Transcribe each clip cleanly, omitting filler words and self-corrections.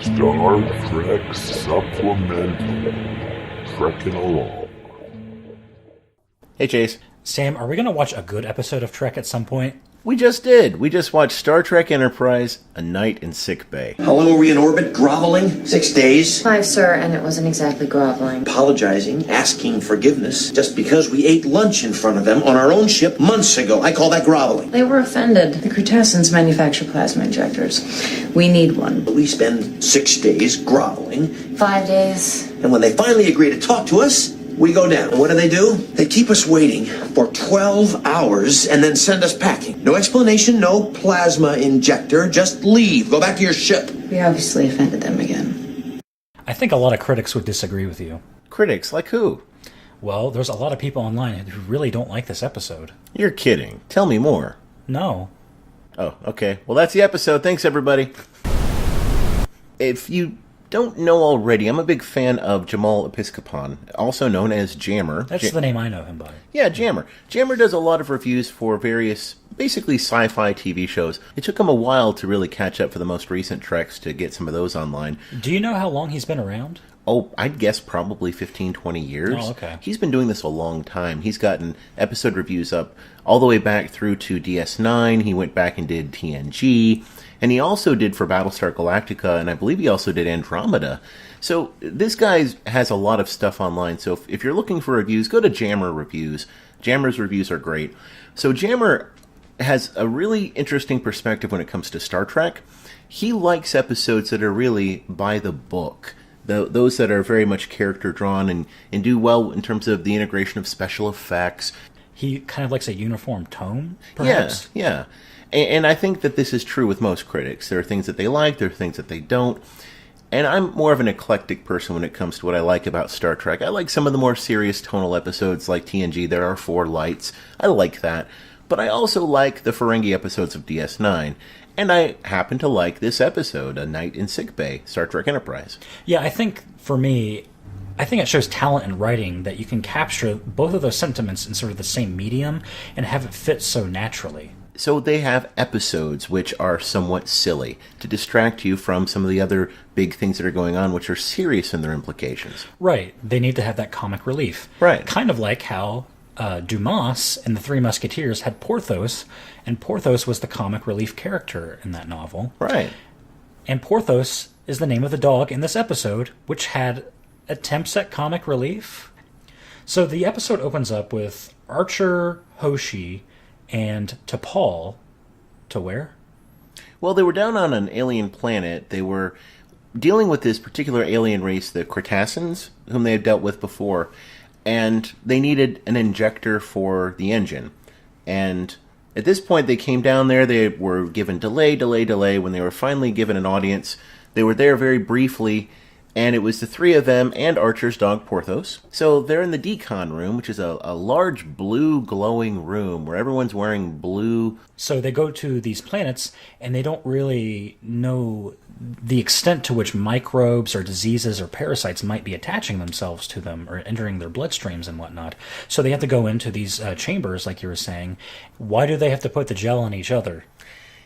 Star Trek Supplemental. Trekking along. Hey, Chase. Sam, are we going to watch a good episode of Trek at some point? We just did. We just watched Star Trek Enterprise, A Night in Sickbay. How long were we in orbit? Groveling? 6 days? 5, sir, and it wasn't exactly groveling. Apologizing, asking forgiveness, just because we ate lunch in front of them on our own ship months ago. I call that groveling. They were offended. The Cretaceans manufacture plasma injectors. We need one. We spend 6 days groveling, 5 days. and when they finally agree to talk to us, we go down. And what do? They keep us waiting for 12 hours and then send us packing. No explanation, no plasma injector, just leave. Go back to your ship. We obviously offended them again. I think a lot of critics would disagree with you. Critics, like who? Well, there's a lot of people online who really don't like this episode. You're kidding. Tell me more. No. Oh, okay. Well, that's the episode. Thanks, everybody. If you don't know already, I'm a big fan of Jamal Episcopon, also known as Jammer. That's the name I know him by. Yeah, Jammer. Jammer does a lot of reviews for various, basically sci-fi TV shows. It took him a while to really catch up for the most recent Treks to get some of those online. Do you know how long he's been around? Oh, I'd guess probably 15, 20 years. Oh, okay. He's been doing this a long time. He's gotten episode reviews up all the way back through to DS9. He went back and did TNG. And he also did for Battlestar Galactica, and I believe he also did Andromeda. So this guy has a lot of stuff online. So if you're looking for reviews, go to Jammer Reviews. Jammer's reviews are great. So Jammer has a really interesting perspective when it comes to Star Trek. He likes episodes that are really by the book. Those that are very much character drawn and do well in terms of the integration of special effects. He kind of likes a uniform tone, perhaps? Yeah. And I think that this is true with most critics. There are things that they like, there are things that they don't. And I'm more of an eclectic person when it comes to what I like about Star Trek. I like some of the more serious tonal episodes like TNG, There Are Four Lights. I like that. But I also like the Ferengi episodes of DS9. And I happen to like this episode, A Night in Sickbay, Star Trek Enterprise. Yeah, I think, for me, I think it shows talent in writing that you can capture both of those sentiments in sort of the same medium and have it fit so naturally. So they have episodes which are somewhat silly to distract you from some of the other big things that are going on, which are serious in their implications. Right. They need to have that comic relief. Right. Kind of like how Dumas and the Three Musketeers had Porthos, and Porthos was the comic relief character in that novel. Right. And Porthos is the name of the dog in this episode, which had attempts at comic relief. So the episode opens up with Archer, Hoshi, and T'Pol, to where? Well, they were down on an alien planet. They were dealing with this particular alien race, the Cretaceans, whom they had dealt with before, and they needed an injector for the engine. And at this point, they came down there. They were given delay. When they were finally given an audience, they were there very briefly, and it was the three of them and Archer's dog, Porthos. So they're in the decon room, which is a large blue glowing room where everyone's wearing blue. So they go to these planets, and they don't really know the extent to which microbes or diseases or parasites might be attaching themselves to them or entering their bloodstreams and whatnot. So they have to go into these chambers, like you were saying. Why do they have to put the gel on each other?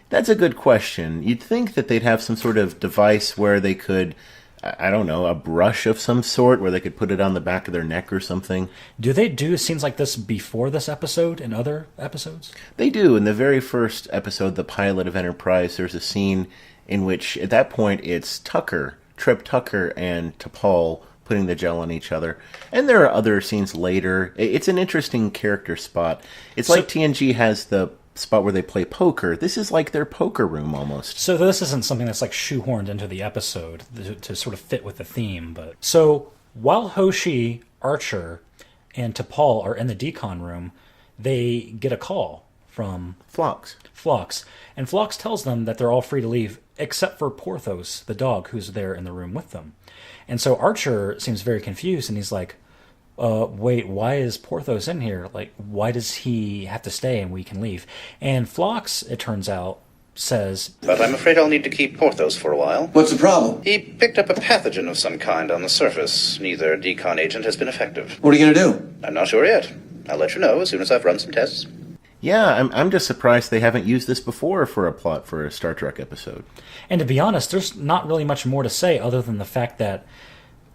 That's a good question. You'd think that they'd have some sort of device where they could, I don't know, a brush of some sort where they could put it on the back of their neck or something. Do they do scenes like this before this episode and other episodes? They do. In the very first episode, the pilot of Enterprise, there's a scene in which, at that point, it's Trip Tucker and T'Pol putting the gel on each other. And there are other scenes later. It's an interesting character spot. It's like TNG has the spot where they play poker. This is like their poker room almost. So this isn't something that's like shoehorned into the episode to sort of fit with the theme. But so while Hoshi, Archer, and T'Pol are in the decon room, they get a call from Phlox. And Phlox tells them that they're all free to leave except for Porthos, the dog, who's there in the room with them. And so Archer seems very confused, and he's like, wait, why is Porthos in here? Like, why does he have to stay and we can leave? And Phlox, it turns out, says, But I'm afraid I'll need to keep Porthos for a while. What's the problem? He picked up a pathogen of some kind on the surface. Neither decon agent has been effective. What are you going to do? I'm not sure yet. I'll let you know as soon as I've run some tests. Yeah, I'm just surprised they haven't used this before for a plot for a Star Trek episode. And to be honest, there's not really much more to say other than the fact that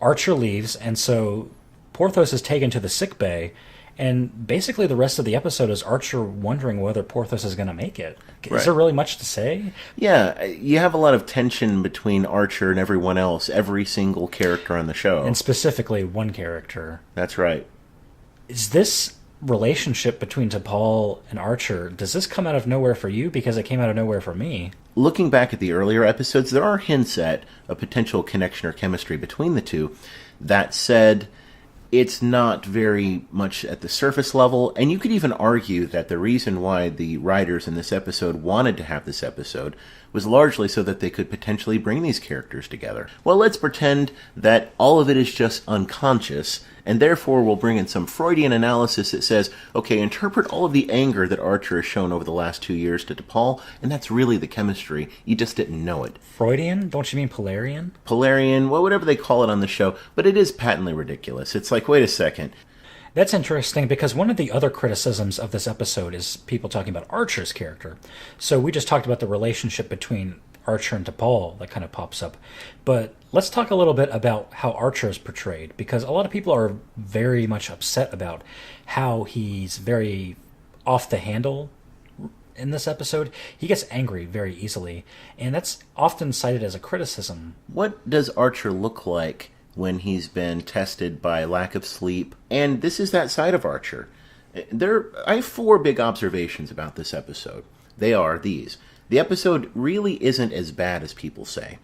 Archer leaves, and so Porthos is taken to the sickbay, and basically the rest of the episode is Archer wondering whether Porthos is going to make it. Right. Is there really much to say? Yeah, you have a lot of tension between Archer and everyone else, every single character on the show. And specifically one character. That's right. Is this relationship between T'Pol and Archer, does this come out of nowhere for you? Because it came out of nowhere for me. Looking back at the earlier episodes, there are hints at a potential connection or chemistry between the two. That said, it's not very much at the surface level, and you could even argue that the reason why the writers in this episode wanted to have this episode was largely so that they could potentially bring these characters together. Well, let's pretend that all of it is just unconscious, and therefore we'll bring in some Freudian analysis that says, okay, interpret all of the anger that Archer has shown over the last 2 years to T'Pol, and that's really the chemistry. You just didn't know it. Freudian? Don't you mean Polarian? Polarian, well, whatever they call it on the show, but it is patently ridiculous. It's like, wait a second. That's interesting because one of the other criticisms of this episode is people talking about Archer's character. So we just talked about the relationship between Archer and T'Pol that kind of pops up. But let's talk a little bit about how Archer is portrayed, because a lot of people are very much upset about how he's very off the handle in this episode. He gets angry very easily, and that's often cited as a criticism. What does Archer look like when he's been tested by lack of sleep? And this is that side of Archer. I have 4 big observations about this episode. They are these. The episode really isn't as bad as people say.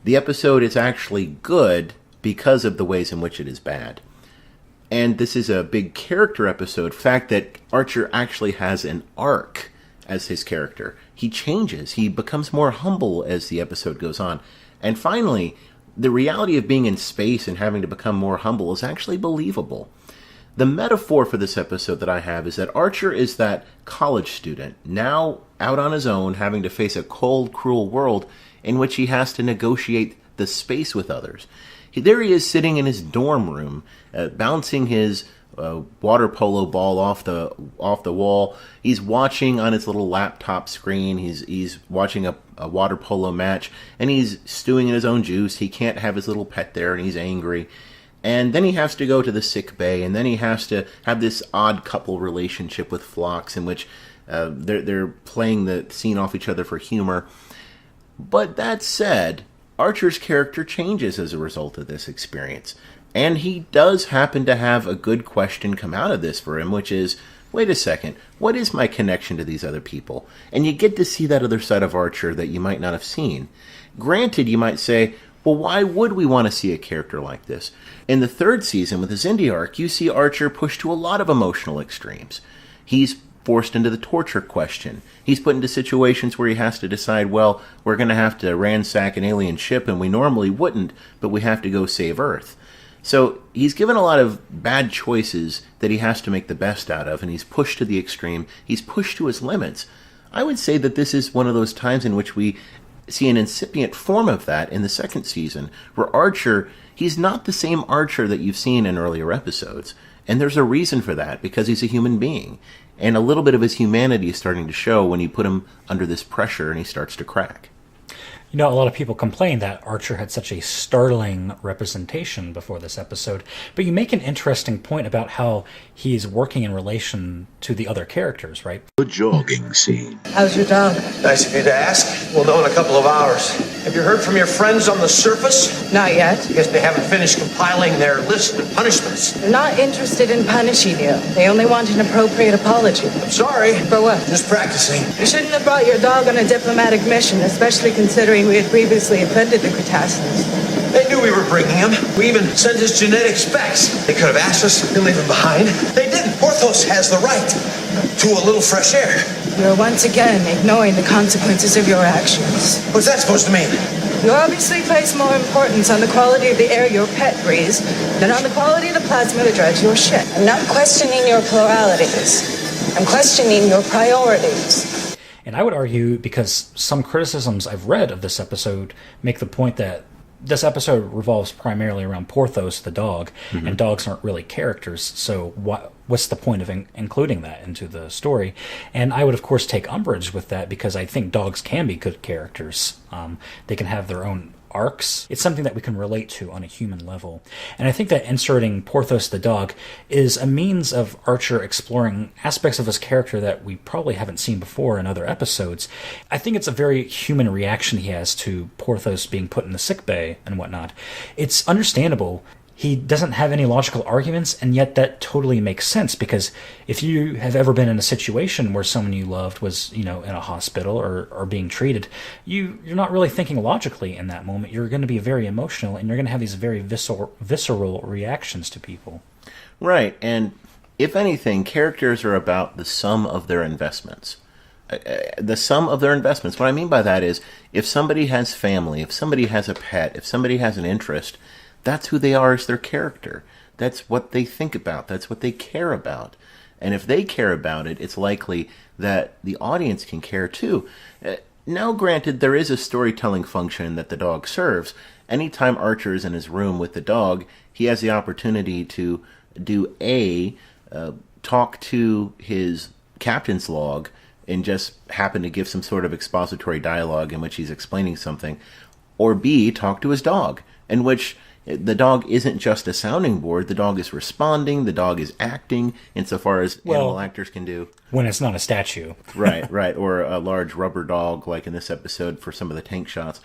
The episode is actually good because of the ways in which it is bad. And this is a big character episode. The fact that Archer actually has an arc as his character. He changes. He becomes more humble as the episode goes on. And finally, the reality of being in space and having to become more humble is actually believable. The metaphor for this episode that I have is that Archer is that college student, now out on his own, having to face a cold, cruel world in which he has to negotiate the space with others. There he is sitting in his dorm room, bouncing his water polo ball off the wall. He's watching on his little laptop screen. He's watching a water polo match, and he's stewing in his own juice. He can't have his little pet there, and he's angry. And then he has to go to the sick bay, and then he has to have this odd couple relationship with Phlox in which they're playing the scene off each other for humor. But that said, Archer's character changes as a result of this experience. And he does happen to have a good question come out of this for him, which is, wait a second, what is my connection to these other people? And you get to see that other side of Archer that you might not have seen. Granted, you might say, well, why would we want to see a character like this? In the 3rd season, with his Indy arc, you see Archer pushed to a lot of emotional extremes. He's forced into the torture question. He's put into situations where he has to decide, well, we're going to have to ransack an alien ship, and we normally wouldn't, but we have to go save Earth. So he's given a lot of bad choices that he has to make the best out of, and he's pushed to the extreme. He's pushed to his limits. I would say that this is one of those times in which we see an incipient form of that in the 2nd season, where Archer, he's not the same Archer that you've seen in earlier episodes. And there's a reason for that, because he's a human being. And a little bit of his humanity is starting to show when you put him under this pressure and he starts to crack. You know, a lot of people complain that Archer had such a startling representation before this episode, but you make an interesting point about how he's working in relation to the other characters, right? The jogging scene. How's your dog? Nice of you to ask. We'll know in a couple of hours. Have you heard from your friends on the surface? Not yet. I guess they haven't finished compiling their list of punishments. They're not interested in punishing you. They only want an appropriate apology. I'm sorry. For what? Just practicing. You shouldn't have brought your dog on a diplomatic mission, especially considering we had previously offended the Cretaceans. They knew we were bringing him. We even sent his genetic specs. They could have asked us to leave him behind. They didn't. Porthos has the right to a little fresh air. You're once again ignoring the consequences of your actions. What's that supposed to mean? You obviously place more importance on the quality of the air your pet breathes than on the quality of the plasma that drives your ship. I'm not questioning your pluralities. I'm questioning your priorities. And I would argue, because some criticisms I've read of this episode make the point that this episode revolves primarily around Porthos, the dog, and dogs aren't really characters, so what's the point of including that into the story? And I would, of course, take umbrage with that because I think dogs can be good characters. They can have their own arcs. It's something that we can relate to on a human level. And I think that inserting Porthos the dog is a means of Archer exploring aspects of his character that we probably haven't seen before in other episodes. I think it's a very human reaction he has to Porthos being put in the sickbay and whatnot. It's understandable. He doesn't have any logical arguments, and yet that totally makes sense, because if you have ever been in a situation where someone you loved was, in a hospital or being treated, you're not really thinking logically in that moment. You're going to be very emotional, and you're going to have these very visceral reactions to people. Right, and if anything, characters are about the sum of their investments. The sum of their investments. What I mean by that is, if somebody has family, if somebody has a pet, if somebody has an interest, that's who they are as their character. That's what they think about. That's what they care about. And if they care about it, it's likely that the audience can care too. Now, granted, there is a storytelling function that the dog serves. Anytime Archer is in his room with the dog, he has the opportunity to talk to his captain's log and just happen to give some sort of expository dialogue in which he's explaining something, or B, talk to his dog, in which the dog isn't just a sounding board. The dog is responding. The dog is acting insofar as animal actors can do. When it's not a statue. Right. Or a large rubber dog, like in this episode for some of the tank shots.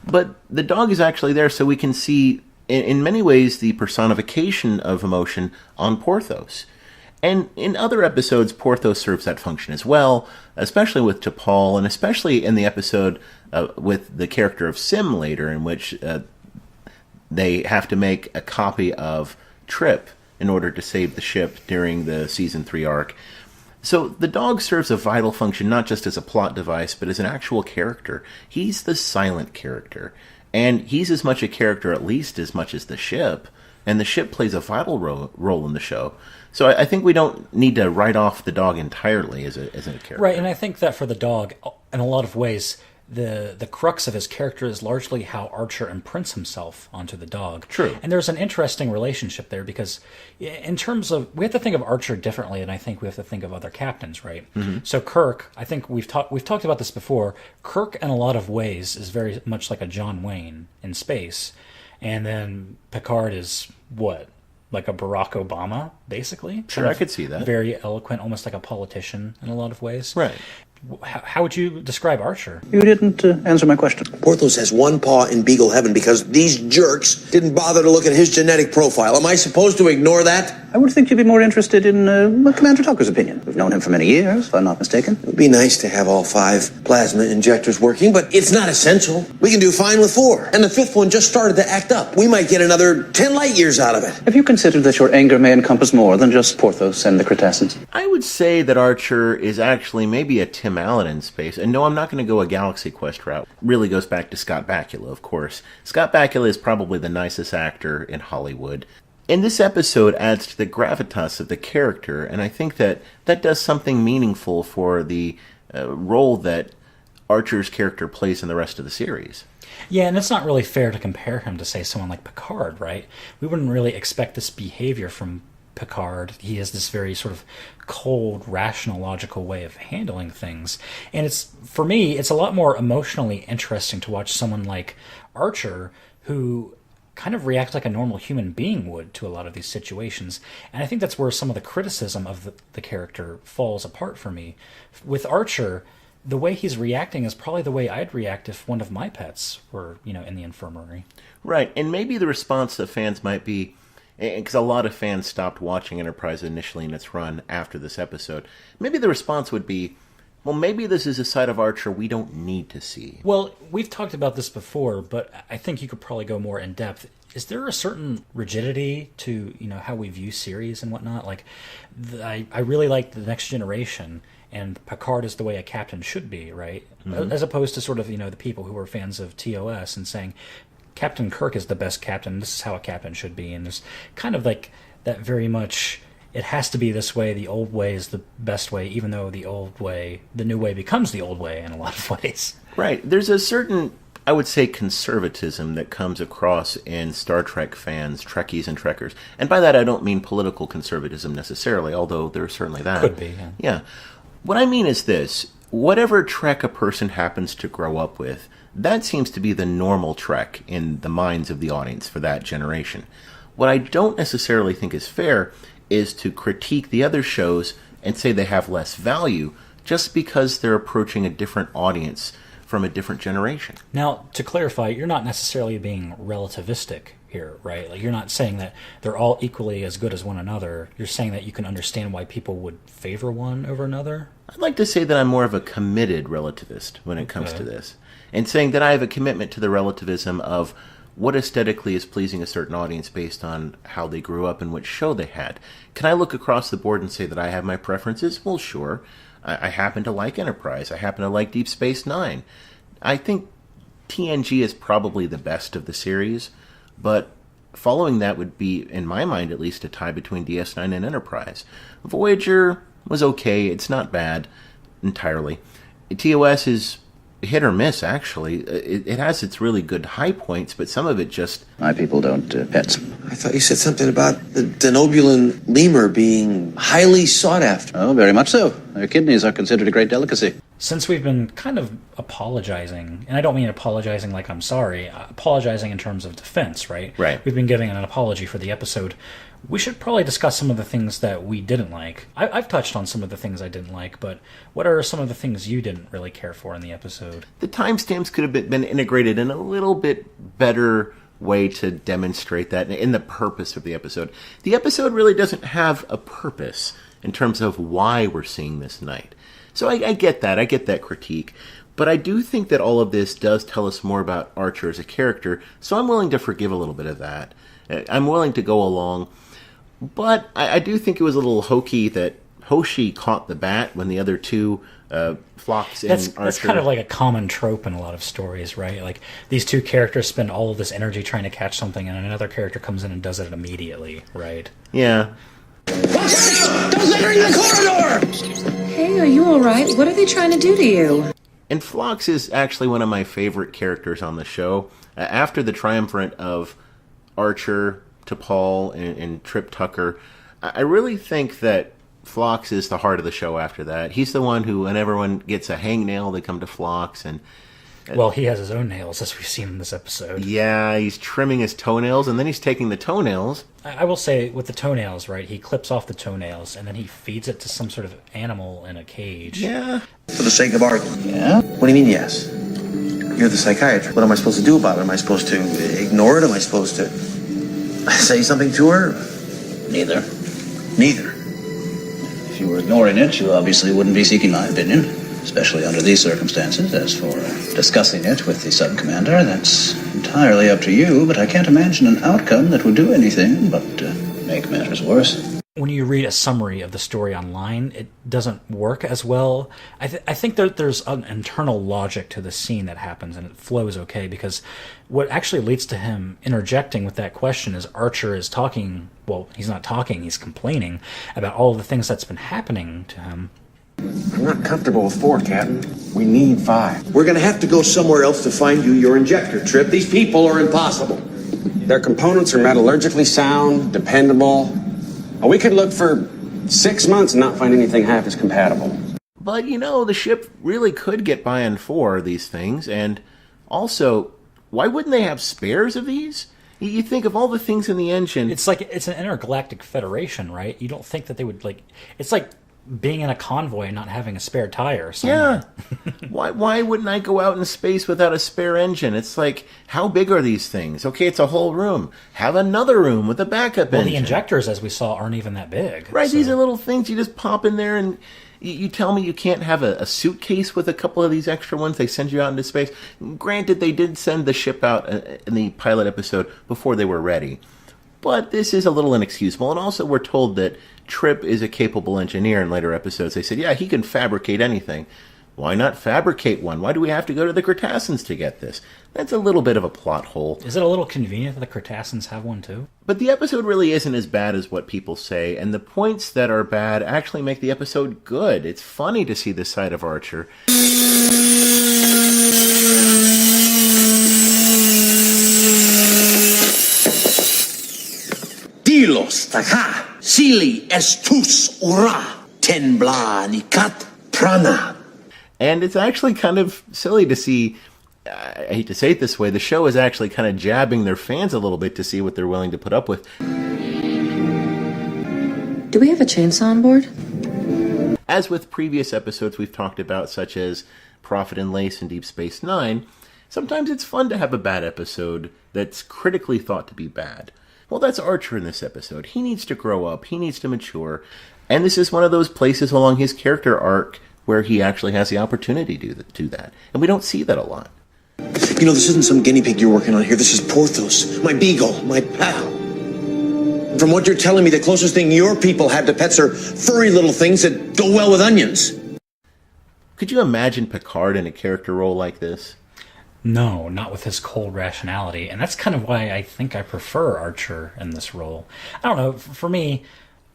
But the dog is actually there, so we can see, in many ways, the personification of emotion on Porthos. And in other episodes, Porthos serves that function as well, especially with T'Pol, and especially in the episode with the character of Sim later, in which they have to make a copy of Trip in order to save the ship during the Season 3 arc. So the dog serves a vital function not just as a plot device, but as an actual character. He's the silent character. And he's as much a character, at least as much as the ship. And the ship plays a vital role in the show. So I think we don't need to write off the dog entirely as a character. Right, and I think that for the dog, in a lot of ways, the crux of his character is largely how Archer imprints himself onto the dog. True. And there's an interesting relationship there, because in terms of, we have to think of Archer differently than I think we have to think of other captains, right? Mm-hmm. So Kirk, I think we've talked about this before. Kirk, in a lot of ways, is very much like a John Wayne in space. And then Picard is what? Like a Barack Obama, basically? Sure, I could see that. Very eloquent, almost like a politician in a lot of ways. Right. How would you describe Archer? You didn't answer my question. Porthos has one paw in Beagle Heaven because these jerks didn't bother to look at his genetic profile. Am I supposed to ignore that? I would think you'd be more interested in Commander Tucker's opinion. We've known him for many years, if I'm not mistaken. It would be nice to have all 5 plasma injectors working, but it's not essential. We can do fine with 4. And the 5th one just started to act up. We might get another 10 light years out of it. Have you considered that your anger may encompass more than just Porthos and the Cretacids? I would say that Archer is actually maybe a Tim Allen in space. And no, I'm not going to go a Galaxy Quest route. Really goes back to Scott Bakula, of course. Scott Bakula is probably the nicest actor in Hollywood. And this episode adds to the gravitas of the character, and I think that does something meaningful for the role that Archer's character plays in the rest of the series. Yeah, and it's not really fair to compare him to, say, someone like Picard, right? We wouldn't really expect this behavior from Picard. He has this very sort of cold, rational, logical way of handling things. And for me, it's a lot more emotionally interesting to watch someone like Archer, who kind of react like a normal human being would to a lot of these situations. And I think that's where some of the criticism of the character falls apart for me. With Archer, the way he's reacting is probably the way I'd react if one of my pets were, in the infirmary. Right, and maybe the response of fans might be, because a lot of fans stopped watching Enterprise initially in its run after this episode, maybe the response would be, well, maybe this is a side of Archer we don't need to see. Well, we've talked about this before, but I think you could probably go more in depth. Is there a certain rigidity to, how we view series and whatnot? Like, I really like The Next Generation, and Picard is the way a captain should be, right? Mm-hmm. As opposed to sort of, the people who are fans of TOS and saying, Captain Kirk is the best captain, this is how a captain should be. And there's kind of like that very much, it has to be this way, the old way is the best way, even though the new way becomes the old way in a lot of ways. Right. There's a certain I would say, conservatism that comes across in Star Trek fans, Trekkies and Trekkers. And by that I don't mean political conservatism necessarily, although there's certainly that. Could be, yeah. Yeah. What I mean is this. Whatever Trek a person happens to grow up with, that seems to be the normal Trek in the minds of the audience for that generation. What I don't necessarily think is fair is to critique the other shows and say they have less value just because they're approaching a different audience from a different generation. Now, to clarify, you're not necessarily being relativistic here, right? Like, you're not saying that they're all equally as good as one another. You're saying that you can understand why people would favor one over another? I'd like to say that I'm more of a committed relativist when it comes to this, and saying that I have a commitment to the relativism of what aesthetically is pleasing a certain audience based on how they grew up and which show they had. Can I look across the board and say that I have my preferences? Well, sure. I happen to like Enterprise. I happen to like Deep Space Nine. I think TNG is probably the best of the series, but following that would be, in my mind at least, a tie between DS9 and Enterprise. Voyager was okay. It's not bad entirely. TOS is hit or miss, actually. It has its really good high points, but some of it just... My people don't pets. I thought you said something about the denobulan lemur being highly sought after. Oh, very much so. Their kidneys are considered a great delicacy. Since we've been kind of apologizing, and I don't mean apologizing like I'm sorry, apologizing in terms of defense, right? Right. We've been giving an apology for the episode. We should probably discuss some of the things that we didn't like. I've touched on some of the things I didn't like, but what are some of the things you didn't really care for in the episode? The timestamps could have been integrated in a little bit better way to demonstrate that in the purpose of the episode. The episode really doesn't have a purpose in terms of why we're seeing this night. So I get that. I get that critique. But I do think that all of this does tell us more about Archer as a character, so I'm willing to forgive a little bit of that. I'm willing to go along. But I do think it was a little hokey that Hoshi caught the bat when the other two, Phlox and Archer... That's kind of like a common trope in a lot of stories, right? Like, these two characters spend all of this energy trying to catch something, and another character comes in and does it immediately, right? Yeah. Watch out! Don't let her in the corridor! Hey, are you alright? What are they trying to do to you? And Phlox is actually one of my favorite characters on the show. After the triumvirate of Archer, T'Pol, and Trip Tucker, I really think that Phlox is the heart of the show after that. He's the one who, when everyone gets a hangnail, they come to Phlox. And well, he has his own nails, as we've seen in this episode. yeah, he's trimming his toenails, and then he's taking the toenails. I will say, with the toenails, right, he clips off the toenails, and then he feeds it to some sort of animal in a cage. Yeah. For the sake of argument. Yeah? What do you mean, yes? You're the psychiatrist. What am I supposed to do about it? Am I supposed to ignore it? Am I supposed to say something to her? Neither. Neither. If you were ignoring it, you obviously wouldn't be seeking my opinion, especially under these circumstances. As for discussing it with the sub-commander, that's entirely up to you, but I can't imagine an outcome that would do anything but make matters worse. When you read a summary of the story online, it doesn't work as well. I think that there's an internal logic to the scene that happens, and it flows okay, because what actually leads to him interjecting with that question is Archer is talking, well, he's not talking, he's complaining about all of the things that's been happening to him. I'm not comfortable with 4, Captain. We need 5. We're gonna have to go somewhere else to find you your injector, Trip. These people are impossible. Their components are metallurgically sound, dependable. We could look for 6 months and not find anything half as compatible. But, you know, the ship really could get by on 4 of these things, and also, why wouldn't they have spares of these? You think of all the things in the engine... It's like, it's an intergalactic federation, right? You don't think that they would, like... It's like being in a convoy and not having a spare tire somewhere. Yeah. Why wouldn't I go out in space without a spare engine? It's like, how big are these things? Okay, it's a whole room. Have another room with a backup engine. Well, the injectors, as we saw, aren't even that big. Right, so. These are little things you just pop in there, and you tell me you can't have a suitcase with a couple of these extra ones. They send you out into space. Granted, they did send the ship out in the pilot episode before they were ready. But this is a little inexcusable. And also we're told that Trip is a capable engineer in later episodes. They said, yeah, he can fabricate anything. Why not fabricate one? Why do we have to go to the Cretaceans to get this? That's a little bit of a plot hole. Is it a little convenient that the Cretaceans have one too? But the episode really isn't as bad as what people say, and the points that are bad actually make the episode good. It's funny to see this side of Archer. Dios taka, sili estus ura, tenbla nikat prana. And it's actually kind of silly to see, I hate to say it this way, the show is actually kind of jabbing their fans a little bit to see what they're willing to put up with. Do we have a chainsaw on board? As with previous episodes we've talked about, such as Prophet and Lace and Deep Space Nine, sometimes it's fun to have a bad episode that's critically thought to be bad. Well, that's Archer in this episode. He needs to grow up, he needs to mature, and this is one of those places along his character arc where he actually has the opportunity to do that. And we don't see that a lot. You know, this isn't some guinea pig you're working on here. This is Porthos, my beagle, my pal. From what you're telling me, the closest thing your people have to pets are furry little things that go well with onions. Could you imagine Picard in a character role like this? No, not with his cold rationality. And that's kind of why I think I prefer Archer in this role. I don't know, for me,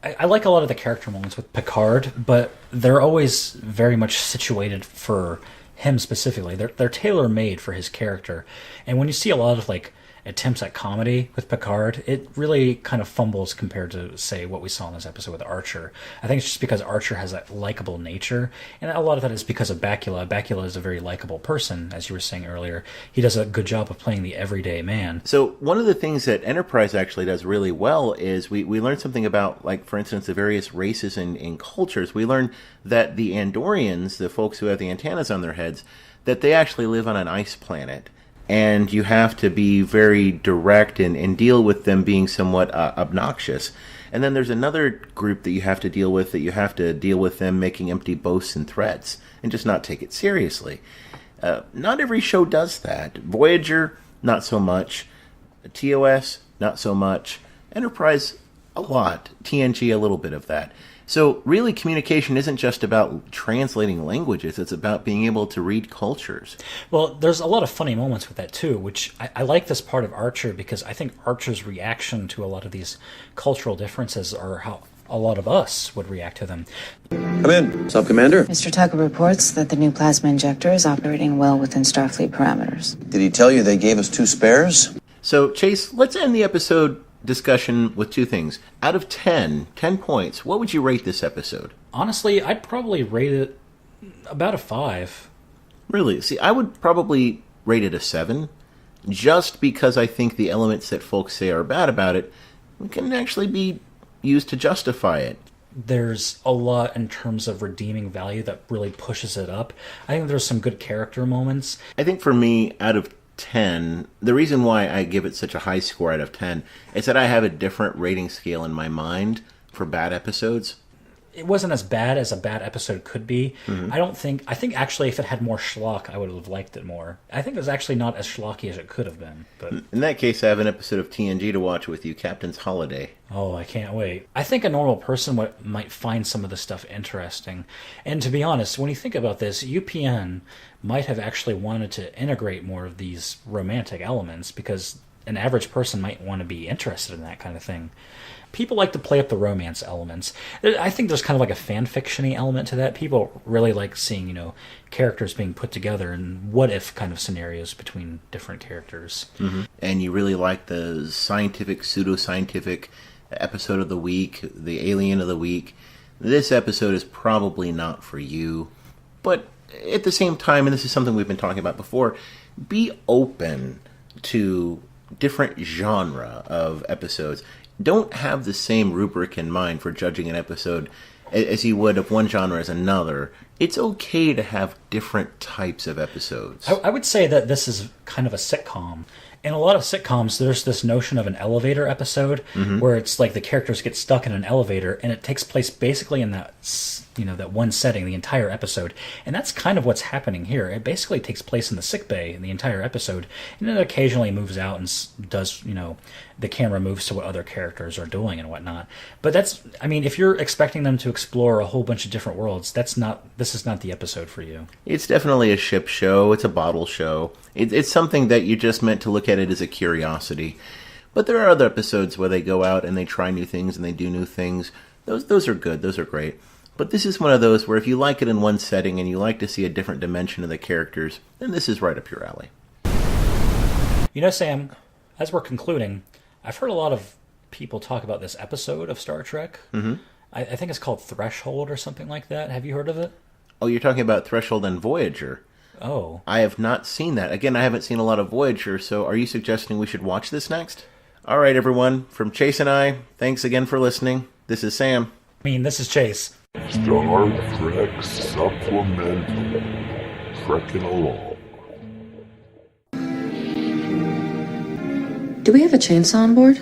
I like a lot of the character moments with Picard, but they're always very much situated for him specifically. They're tailor-made for his character. And when you see a lot of, like, attempts at comedy with Picard, it really kind of fumbles compared to, say, what we saw in this episode with Archer. I think it's just because Archer has that likable nature, and a lot of that is because of Bakula. Bakula is a very likable person, as you were saying earlier. He does a good job of playing the everyday man. So one of the things that Enterprise actually does really well is we learn something about, like, for instance, the various races and cultures. We learn that the Andorians, the folks who have the antennas on their heads, that they actually live on an ice planet. And you have to be very direct and deal with them being somewhat obnoxious. And then there's another group that you have to deal with, that you have to deal with them making empty boasts and threats and just not take it seriously. Not every show does that. Voyager, not so much. TOS, not so much. Enterprise, a lot. TNG, a little bit of that. So really, communication isn't just about translating languages, it's about being able to read cultures. Well, there's a lot of funny moments with that too, which I like this part of Archer because I think Archer's reaction to a lot of these cultural differences are how a lot of us would react to them. Come in, Sub-Commander. Mr. Tucker reports that the new plasma injector is operating well within Starfleet parameters. Did he tell you they gave us 2 spares? So, Chase, let's end the episode discussion with 2 things. Out of 10 points, what would you rate this episode? Honestly, I'd probably rate it about a 5. Really? See, I would probably rate it a 7, just because I think the elements that folks say are bad about it can actually be used to justify it. There's a lot in terms of redeeming value that really pushes it up. I think there's some good character moments. I think for me, out of 10, the reason why I give it such a high score out of 10 is that I have a different rating scale in my mind for bad episodes. It wasn't as bad as a bad episode could be. Mm-hmm. I think actually if it had more schlock, I would have liked it more. I think it was actually not as schlocky as it could have been. But in that case, I have an episode of TNG to watch with you, Captain's Holiday. Oh, I can't wait. I think a normal person might find some of this stuff interesting. And to be honest, when you think about this, UPN might have actually wanted to integrate more of these romantic elements because an average person might want to be interested in that kind of thing. People like to play up the romance elements. I think there's kind of like a fan fiction-y element to that. People really like seeing, characters being put together and what-if kind of scenarios between different characters. Mm-hmm. And you really like the scientific, pseudo-scientific episode of the week, the alien of the week. This episode is probably not for you. But at the same time, and this is something we've been talking about before, be open to different genre of episodes. Don't have the same rubric in mind for judging an episode as you would of one genre as another. It's okay to have different types of episodes. I would say that this is kind of a sitcom. In a lot of sitcoms, there's this notion of an elevator episode where it's like the characters get stuck in an elevator and it takes place basically in that one setting, the entire episode. And that's kind of what's happening here. It basically takes place in the sickbay in the entire episode. And then it occasionally moves out and does, the camera moves to what other characters are doing and whatnot. But if you're expecting them to explore a whole bunch of different worlds, this is not the episode for you. It's definitely a ship show. It's a bottle show. It's something that you're just meant to look at it as a curiosity. But there are other episodes where they go out and they try new things and they do new things. Those are good. Those are great. But this is one of those where if you like it in one setting and you like to see a different dimension of the characters, then this is right up your alley. Sam, as we're concluding, I've heard a lot of people talk about this episode of Star Trek. Mm-hmm. I think it's called Threshold or something like that. Have you heard of it? Oh, you're talking about Threshold and Voyager. Oh. I have not seen that. Again, I haven't seen a lot of Voyager, so are you suggesting we should watch this next? All right, everyone. From Chase and I, thanks again for listening. This is Sam. This is Chase. Star Trek Supplemental. Trekking along. Do we have a chainsaw on board?